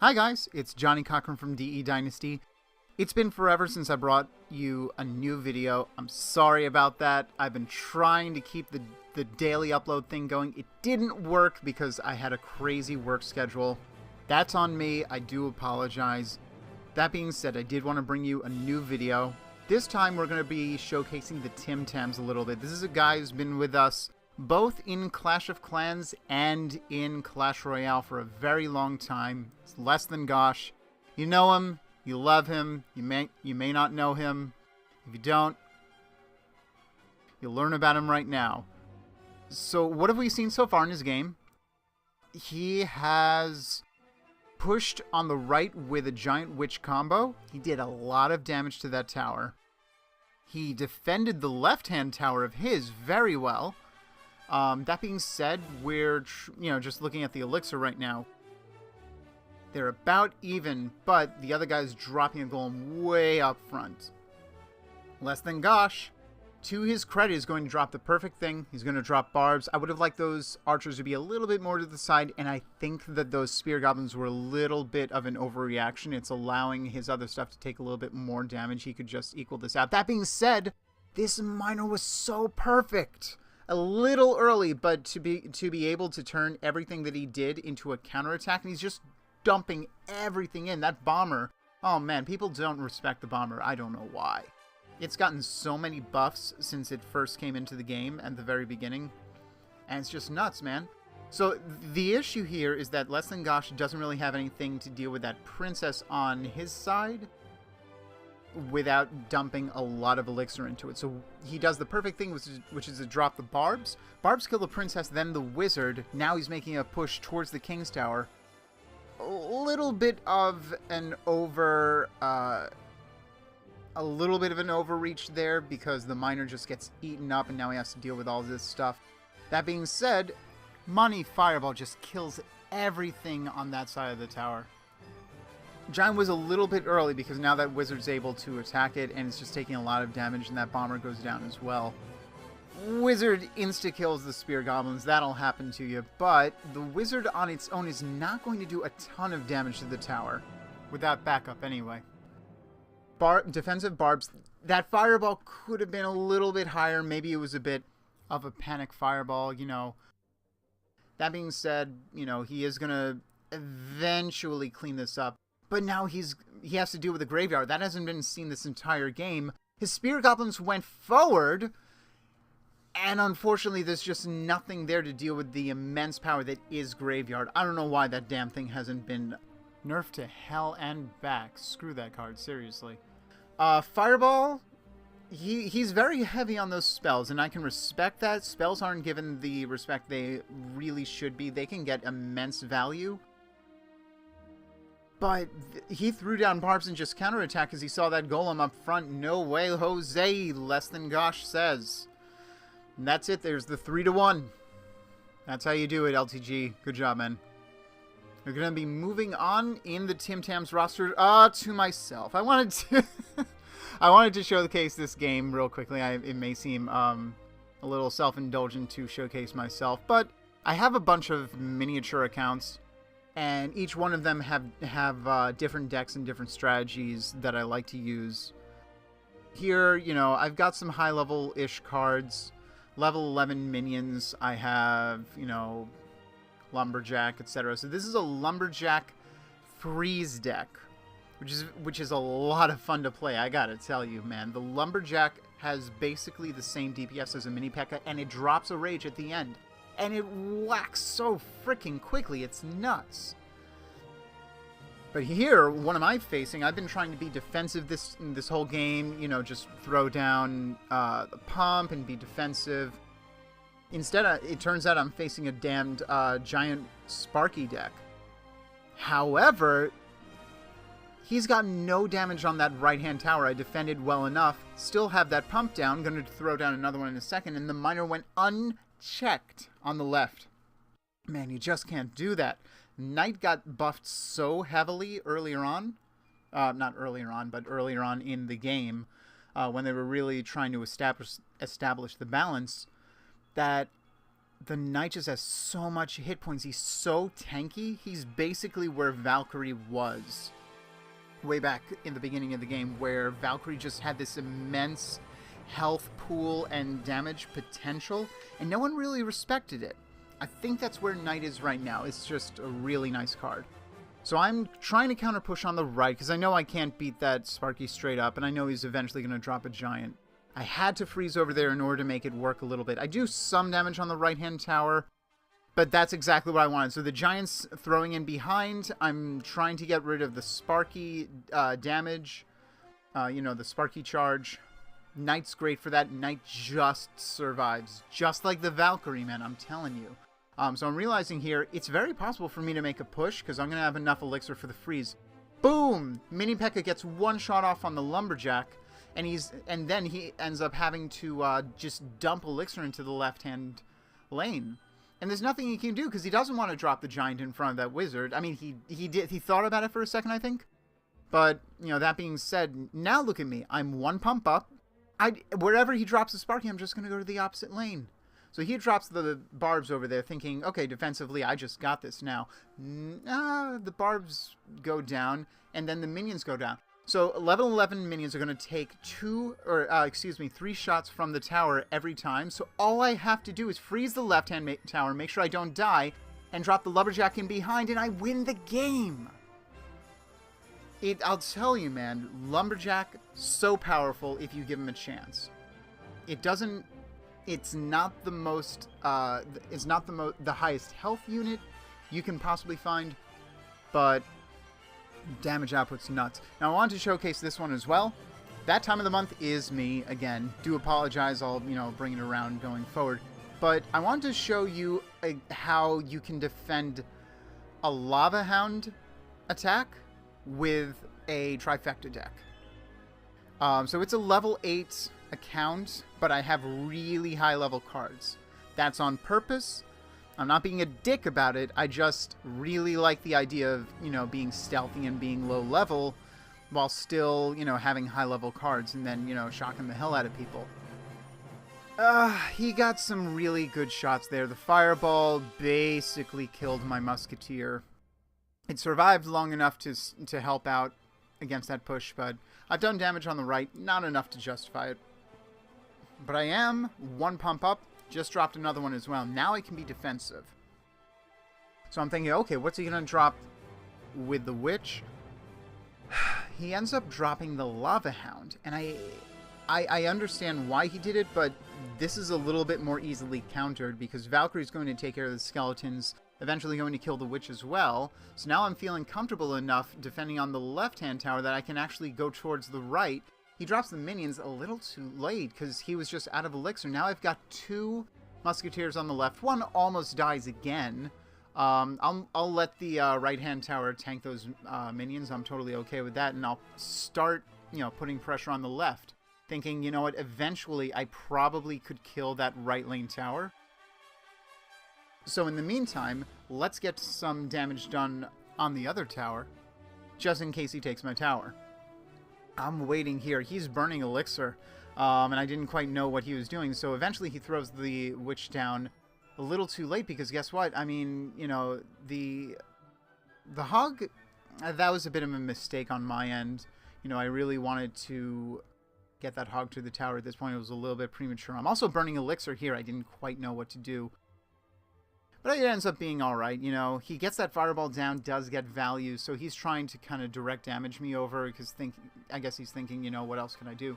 Hi guys, it's Johnny Cochran from DE Dynasty. It's been forever since I brought you a new video. I'm sorry about that. I've been trying to keep the daily upload thing going. It didn't work because I had a crazy work schedule. That's on me. I do apologize. That being said, I did want to bring you a new video. This time we're going to be showcasing the Tim Tams a little bit. This is a guy who's been with us both in Clash of Clans and in Clash Royale for a very long time. It's Less Than Gosh. You know him, you love him, you may not know him. If you don't, you'll learn about him right now. So what have we seen so far in his game? He has pushed on the right with a Giant Witch combo. He did a lot of damage to that tower. He defended the left-hand tower of his very well. That being said, we're just looking at the elixir right now. They're about even, but the other guy's dropping a golem way up front. Less Than Gosh, to his credit, is going to drop the perfect thing. He's going to drop barbs. I would have liked those archers to be a little bit more to the side, and I think that those spear goblins were a little bit of an overreaction. It's allowing his other stuff to take a little bit more damage. He could just equal this out. That being said, this miner was so perfect. A little early, but to be able to turn everything that he did into a counterattack, and he's just dumping everything in. That bomber, oh man, people don't respect the bomber. I don't know why. It's gotten so many buffs since it first came into the game at the very beginning, and it's just nuts, man. So the issue here is that Less Than Gosh doesn't really have anything to deal with that princess on his side without dumping a lot of elixir into it. So he does the perfect thing, which is to drop the barbs. Barbs kill the princess, then the wizard. Now he's making a push towards the king's tower. A little bit of an overreach there because the miner just gets eaten up and now he has to deal with all this stuff. That being said, Money Fireball just kills everything on that side of the tower. Giant was a little bit early because now that wizard's able to attack it and it's just taking a lot of damage, and that bomber goes down as well. Wizard insta-kills the spear goblins. That'll happen to you, but the wizard on its own is not going to do a ton of damage to the tower without backup anyway. Defensive barbs. That fireball could have been a little bit higher. Maybe it was a bit of a panic fireball, you know. That being said, you know, he is going to eventually clean this up. But now he has to deal with the graveyard. That hasn't been seen this entire game. His spear goblins went forward, and unfortunately there's just nothing there to deal with the immense power that is graveyard. I don't know why that damn thing hasn't been nerfed to hell and back. Screw that card, seriously. Fireball, he's very heavy on those spells, and I can respect that. Spells aren't given the respect they really should be. They can get immense value. But he threw down barbs and just counterattacked because he saw that golem up front. No way, Jose, Less Than Gosh says. And that's it. There's the 3-1. That's how you do it, LTG. Good job, man. We're going to be moving on in the Tim Tams roster to myself. I wanted to showcase this game real quickly. It may seem a little self-indulgent to showcase myself, but I have a bunch of miniature accounts. And each one of them have different decks and different strategies that I like to use. Here, you know, I've got some high-level-ish cards. Level 11 minions. I have, you know, Lumberjack, etc. So this is a Lumberjack freeze deck, which is a lot of fun to play, I gotta tell you, man. The Lumberjack has basically the same DPS as a Mini P.E.K.K.A, and it drops a rage at the end. And it whacks so freaking quickly, it's nuts. But here, what am I facing? I've been trying to be defensive this whole game, you know, just throw down the pump and be defensive. Instead, it turns out I'm facing a damned giant Sparky deck. However, he's got no damage on that right-hand tower. I defended well enough. Still have that pump down. Going to throw down another one in a second, and the miner went unchecked on the left. Man, you just can't do that. Knight got buffed so heavily earlier on. Not earlier on, but earlier on in the game, when they were really trying to establish the balance, that the Knight just has so much hit points. He's so tanky. He's basically where Valkyrie was way back in the beginning of the game, where Valkyrie just had this immense health pool and damage potential, and no one really respected it. I think that's where Knight is right now. It's just a really nice card. So I'm trying to counter push on the right, because I know I can't beat that Sparky straight up, and I know he's eventually going to drop a giant. I had to freeze over there in order to make it work a little bit. I do some damage on the right-hand tower, but that's exactly what I wanted. So the giant's throwing in behind. I'm trying to get rid of the Sparky damage, the Sparky charge. Knight's great for that. Knight just survives, just like the Valkyrie, man, I'm telling you. So I'm realizing here, it's very possible for me to make a push, because I'm going to have enough elixir for the freeze. Boom! Mini P.E.K.K.A gets one shot off on the Lumberjack, and then he ends up having to just dump elixir into the left-hand lane. And there's nothing he can do, because he doesn't want to drop the giant in front of that wizard. I mean, he thought about it for a second, I think. But, that being said, now look at me. I'm one pump up. Wherever he drops the Sparky, I'm just going to go to the opposite lane. So he drops the barbs over there thinking, okay, defensively, I just got this now. The barbs go down, and then the minions go down. So level 11 minions are going to take 3 shots from the tower every time. So all I have to do is freeze the left-hand tower, make sure I don't die, and drop the Lumberjack in behind, and I win the game. I'll tell you, man, Lumberjack, so powerful if you give him a chance. It's not the most, the highest health unit you can possibly find, but damage output's nuts. Now I wanted to showcase this one as well. That time of the month is me again. Do apologize, I'll bring it around going forward. But I wanted to show you how you can defend a Lava Hound attack with a Trifecta deck. So it's a level 8 account, but I have really high level cards. That's on purpose. I'm not being a dick about it. I just really like the idea of, being stealthy and being low level while still, having high level cards and then, shocking the hell out of people. He got some really good shots there. The fireball basically killed my musketeer. It survived long enough to help out against that push, but I've done damage on the right, not enough to justify it. But I am one pump up, just dropped another one as well. Now I can be defensive. So I'm thinking, okay, what's he going to drop with the witch? He ends up dropping the Lava Hound, and I understand why he did it, but this is a little bit more easily countered because Valkyrie's going to take care of the skeletons, eventually going to kill the witch as well. So now I'm feeling comfortable enough defending on the left-hand tower that I can actually go towards the right. He drops the minions a little too late because he was just out of elixir. Now I've got 2 musketeers on the left. One almost dies again. I'll let the right-hand tower tank those minions. I'm totally okay with that, and I'll start, putting pressure on the left, thinking, you know what, eventually I probably could kill that right lane tower. So in the meantime, let's get some damage done on the other tower, just in case he takes my tower. I'm waiting here. He's burning elixir, and I didn't quite know what he was doing, so eventually he throws the witch down a little too late, because guess what? I mean, the hog, that was a bit of a mistake on my end. I really wanted to get that hog to the tower at this point. It was a little bit premature. I'm also burning elixir here. I didn't quite know what to do. But it ends up being alright, He gets that fireball down, does get value, so he's trying to kind of direct damage me over, because I guess he's thinking, what else can I do?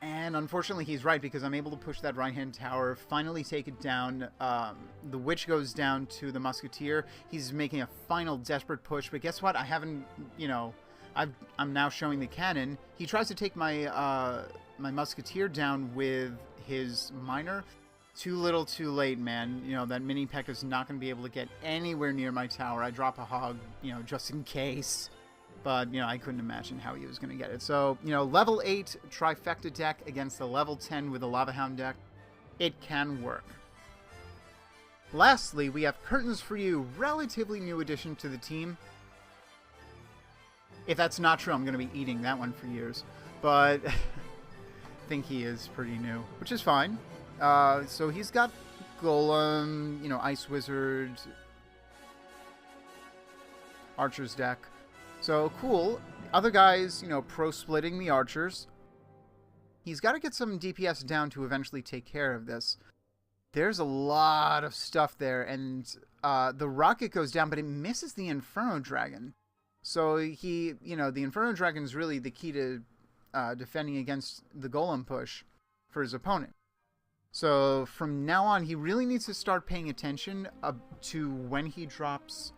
And unfortunately he's right, because I'm able to push that right-hand tower, finally take it down. The witch goes down to the musketeer. He's making a final desperate push, but guess what? I haven't, I'm now showing the cannon. He tries to take my my musketeer down with his miner. Too little, too late, man. That mini P.E.K.K.A is not going to be able to get anywhere near my tower. I drop a hog, just in case. But, I couldn't imagine how he was going to get it. So, level 8 Trifecta deck against a level 10 with a Lava Hound deck. It can work. Lastly, we have Curtains for You, relatively new addition to the team. If that's not true, I'm going to be eating that one for years. But I think he is pretty new, which is fine. So he's got Golem, you know, Ice Wizard, Archer's deck. So, cool. Other guys, you know, pro-splitting the Archers. He's got to get some DPS down to eventually take care of this. There's a lot of stuff there, and the rocket goes down, but it misses the Inferno Dragon. So he, you know, the Inferno Dragon is really the key to defending against the Golem push for his opponent. So from now on, he really needs to start paying attention to when he drops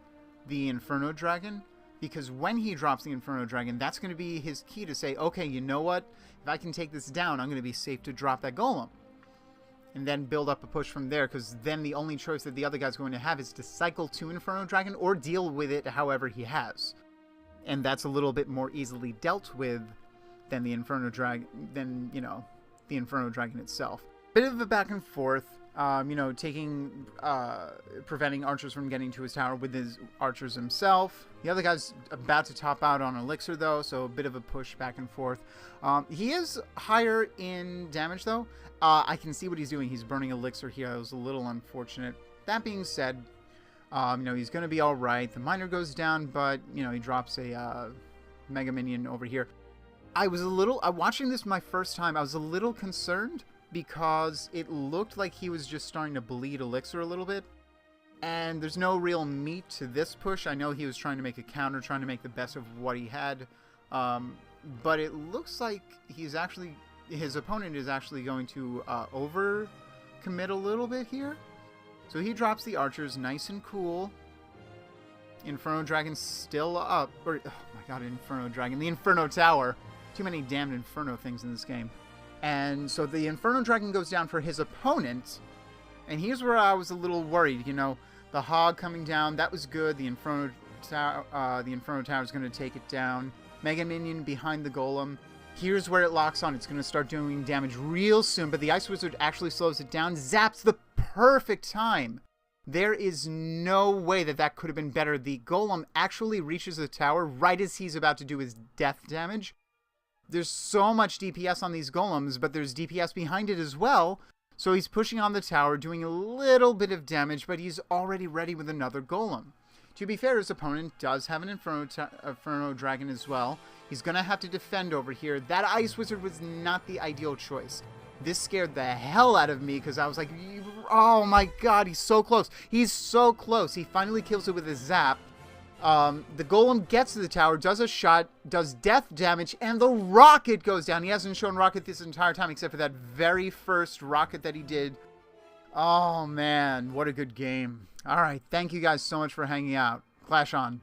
the Inferno Dragon, because when he drops the Inferno Dragon, that's going to be his key to say, okay, you know what? If I can take this down, I'm going to be safe to drop that Golem. And then build up a push from there, because then the only choice that the other guy's going to have is to cycle to Inferno Dragon or deal with it however he has. And that's a little bit more easily dealt with than the Inferno Dragon, than, you know, the Inferno Dragon itself. Bit of a back and forth, you know, preventing Archers from getting to his tower with his Archers himself. The other guy's about to top out on Elixir, though, so a bit of a push back and forth. He is higher in damage, though. I can see what he's doing. He's burning Elixir here. It was a little unfortunate. That being said, you know, he's going to be all right. The miner goes down, but, you know, he drops a Mega Minion over here. I was a little... watching this my first time, I was a little concerned because it looked like he was just starting to bleed Elixir a little bit. And there's no real meat to this push. I know he was trying to make a counter, trying to make the best of what he had. But it looks like he's actually... his opponent is actually going to over-commit a little bit here. So he drops the Archers nice and cool. Inferno Dragon's still up. Or, oh my god, Inferno Dragon. The Inferno Tower. Too many damned Inferno things in this game. And so the Inferno Dragon goes down for his opponent. And here's where I was a little worried. You know, the Hog coming down, that was good. The Inferno Tower is going to take it down. Mega Minion behind the Golem. Here's where it locks on. It's going to start doing damage real soon, but the Ice Wizard actually slows it down. Zaps the perfect time. There is no way that that could have been better. The Golem actually reaches the tower right as he's about to do his death damage. There's so much DPS on these Golems, but there's DPS behind it as well. So he's pushing on the tower, doing a little bit of damage, but he's already ready with another Golem. To be fair, his opponent does have an Inferno Dragon as well. He's going to have to defend over here. That Ice Wizard was not the ideal choice. This scared the hell out of me because I was like, oh my god, he's so close. He's so close. He finally kills it with his zap. The Golem gets to the tower, does a shot, does death damage, and the rocket goes down. He hasn't shown rocket this entire time except for that very first rocket that he did. Oh man, what a good game. Alright, thank you guys so much for hanging out. Clash on.